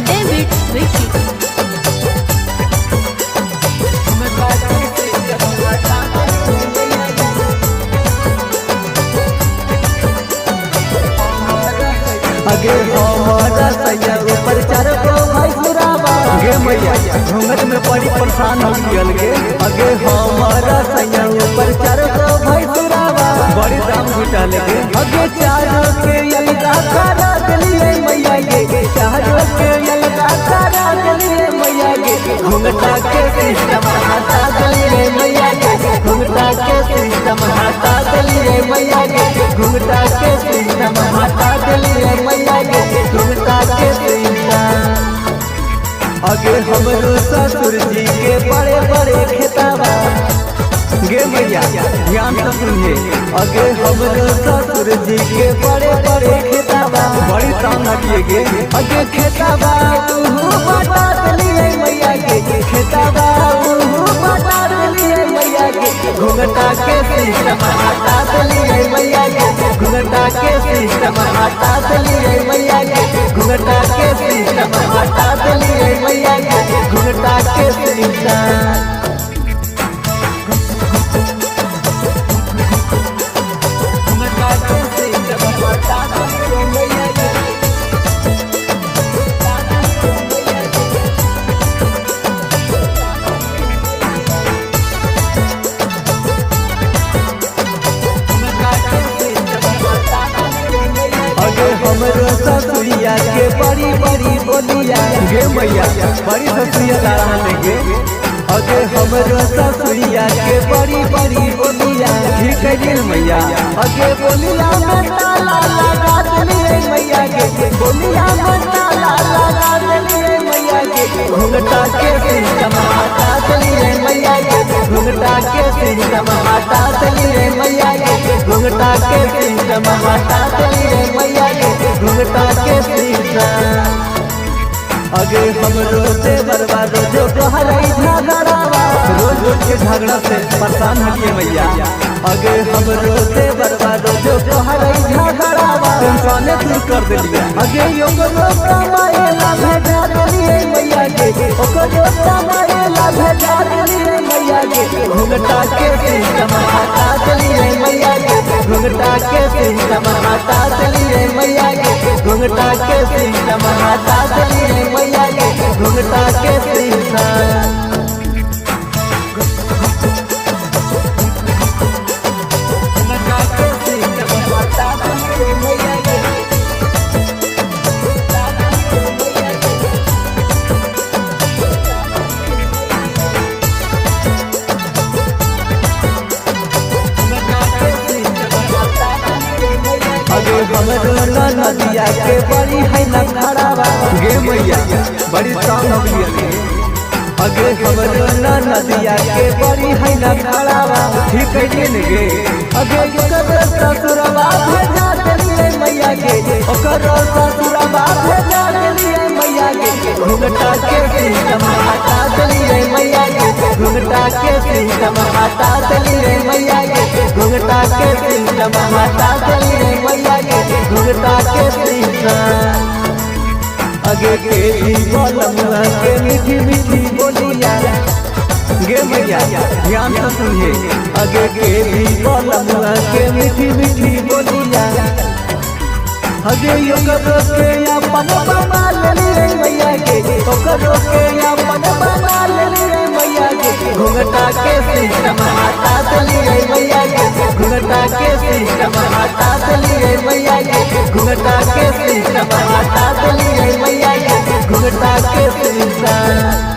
David Vicky. अगे हमारा सैया ऊपर चार को भाई सुरावा गे मैया घूंघट में पड़ी परेशान हो गयल गे। अगे हमारा सैया ऊपर चार को भाई सुरावा बड़ी दाम घुटा लेगे। अगे चारों के अलगा करा दिलिए मैया गे, चारों के अलगा करा दिलिए मैया गे। घूंघटा के सिस्टम हटा दिलिए मैया गे, घूंघटा के सिस्टम हटा दिलिए मैया गे, घूंघटा के सिस्टम हटा दिलिए मैया गे, घूंघटा के सिस्टम। अगे हमरो ससुर जी के बड़े बड़े खेतावा गे मैया ध्यान से सुनिए। अगे हमरो ससुर जी के बड़े बड़े खेतावा बड़ी शान लगिए गे। अगे खेतावा बता दिलिए मैया गे, खेतावा बता दिलिए मैया गे। घूंघटा के सिस्टम हटा दिलिए मैया गे, घूंघटा के सिस्टम हटा दिलिए मैया गे, घूंघटा के सिस्टम हटा दिलिए मैया गे, घूंघटा के सिस्टम। हमरो ससुरिया के बड़ी बड़ी बोलिया गे मैया बड़ी ससुरिया लड़ाने गे। अगे हमरो ससुरिया के बड़ी बड़ी बोलिया ठीक है मैया। अगे बोलिया में ताला लगा दिलिए मैया गे, बोलिया में ताला लगा दिलिए मैया गे। घूंघटा के सिस्टम हटा दिलिए मैया गे, घूंघटा के सिस्टम हटा दिलिए मैया गे, घूंघटा के सिस्टम हटा दिलिए मैया गे, घूंघटा के सिस्टम। अगे हमरो से बर्बाद जो कहरई झगड़ावा रोज रोज के झगड़ा से परेशान हटिए मैया। अगे हमरो से बर्बाद जो कहरई झगड़ावा इंसाने दूर कर दिलिए। अगे ओकरो कमाए ला भेजा दिलिए मैया गे, ओकरो कमाए ला भेजा दिलिए मैया गे। घूंघटा के सिस्टम हटा दिलिए मैया गे, घूंघटा के सिस्टम हटा दिलिए मैया गे, घूंघटा के सिस्टम हटा दिलिए मैया गे, घूंघटा के सिस्टम। अगे हमरो नदिया के बड़ी है नखरावा गे मैया बड़ी शान लगिए गे। अगे हमरो नदिया के बड़ी है नखरावा ठीक है गे। अगे ओकर ससुरवा भेजा दिलिए मैया गे, ओकर ससुरवा भेजा दिलिए मैया गे। घूंघटा के सिस्टम हटा दिलिए मैया गे, घूंघटा के सिस्टम हटा दिलिए मैया गे, घूंघटा के सिस्टम हटा दिलिए मैया गे, घूंघटा के सिस्टम। अगे के बोलमुआ के मीठी मीठी बोलिया गे मैया ध्यान से सुनिए। अगे के बोलमुआ के मीठी मीठी बोलिया अगे ओकरो के अपन बना लेलिए मैया गे, ओकरो के अपन बना लेलिए मैया गे। घूंघटा के सिस्टम हटा दिलिए मैया गे, घूंघटा के सिस्टम हटा दिलिए मैया गे, घूंघटा के सिस्टम हटा दिलिए मैया गे, घूंघटा के सिस्टम।